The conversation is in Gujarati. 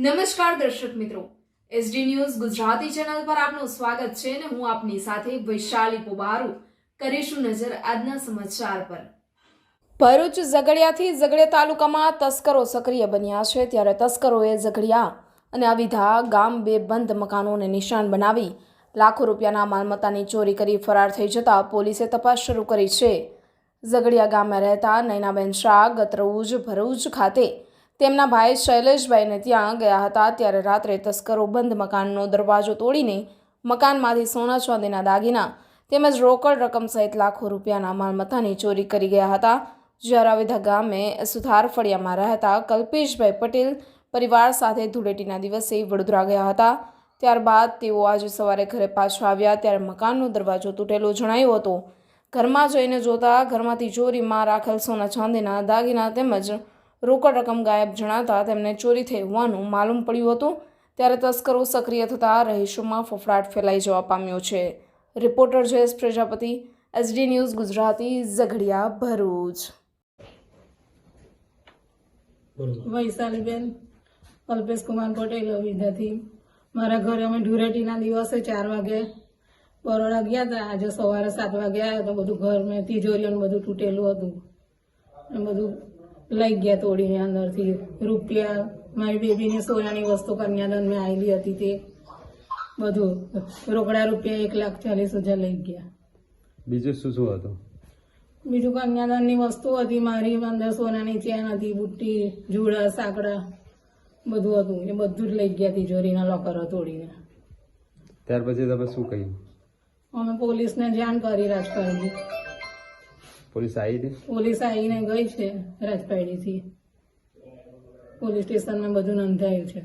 નમસ્કાર દર્શક મિત્રો, એસડી ન્યૂઝ ગુજરાતી ચેનલ પર આપનું સ્વાગત છે અને હું આપની સાથે વૈશાલી પોબારુ કરીશું નજર આજના સમાચાર પર। ભરૂચ ઝઘડિયાથી ઝઘડિયા તાલુકામાં તસ્કરો સક્રિય બન્યા છે, ત્યારે તસ્કરોએ ઝઘડિયા અને અવિધા ગામ બે બંધ મકાનોને નિશાન બનાવી લાખો રૂપિયાના માલમત્તાની ચોરી કરી ફરાર થઈ જતા પોલીસે તપાસ શરૂ કરી છે। ઝઘડિયા ગામમાં રહેતા નૈનાબેન શાહ ગત રોજ ભરૂચ ખાતે તેમના ભાઈ શૈલેષભાઈને ત્યાં ગયા હતા, ત્યારે રાત્રે તસ્કરો બંધ મકાનનો દરવાજો તોડીને મકાનમાંથી સોના ચાંદીના દાગીના તેમજ રોકડ રકમ સહિત લાખો રૂપિયાના માલમત્તાની ચોરી કરી ગયા હતા। જ્યારે અવિધા ગામે સુથાર ફળિયામાં રહેતા કલ્પેશભાઈ પટેલ પરિવાર સાથે ધૂળેટીના દિવસે વડોદરા ગયા હતા, ત્યારબાદ તેઓ આજે સવારે ઘરે પાછા આવ્યા ત્યારે મકાનનો દરવાજો તૂટેલો જણાયો હતો। ઘરમાં જઈને જોતા ઘરમાં તિજોરીમાં રાખેલ સોના ચાંદીના દાગીના તેમજ રોકડ રકમ ગાયબ જણાતા તેમને ચોરી થઈ હોવાનું માલુમ પડ્યું હતું, ત્યારે તસ્કરો સક્રિય થતા રહીશોમાં ફફડાટ ફેલાઈ જવા પામ્યો છે। Reporter Jayesh Prajapati, S D news Gujarati, Jhagadia, Bharuch. વૈશાલીબેન કલ્પેશ કુમાર પટેલ અવિધાથી મારા ઘરે અમે ધૂળેટીના દિવસે 4 વાગે બરોડા ગયા હતા। આજે સવારે 7 વાગે આવ્યા તો બધું ઘર મેં તિજોરીઓ બધું તૂટેલું હતું અને બધું લઈ ગયા તોડીને અંદરથી રૂપિયા, મારી બેબીની સોનાની વસ્તુ કન્યાદાન મેં આવેલી હતી તે બધું રોકડા રૂપિયા 1,40,000 લઈ ગયા। બીજું શું શું હતું? બીજું કન્યાદાનની વસ્તુ હતી, મારી અંદર સોનાની ચેન હતી, બુટ્ટી, જુડા, સાંકડા બધું હતું, એ બધું જ લઈ ગયા તિજોરીના લોકરો તોડીને। ત્યાર પછી તમે શું કહ્યું? અમે પોલીસને જાણ કરી રાજપારડી। પોલીસ આવી હતી? પોલીસ આવીને ગઈ છે રાજપારડીથી, પોલીસ સ્ટેશનમાં બધું નોંધાયું છે।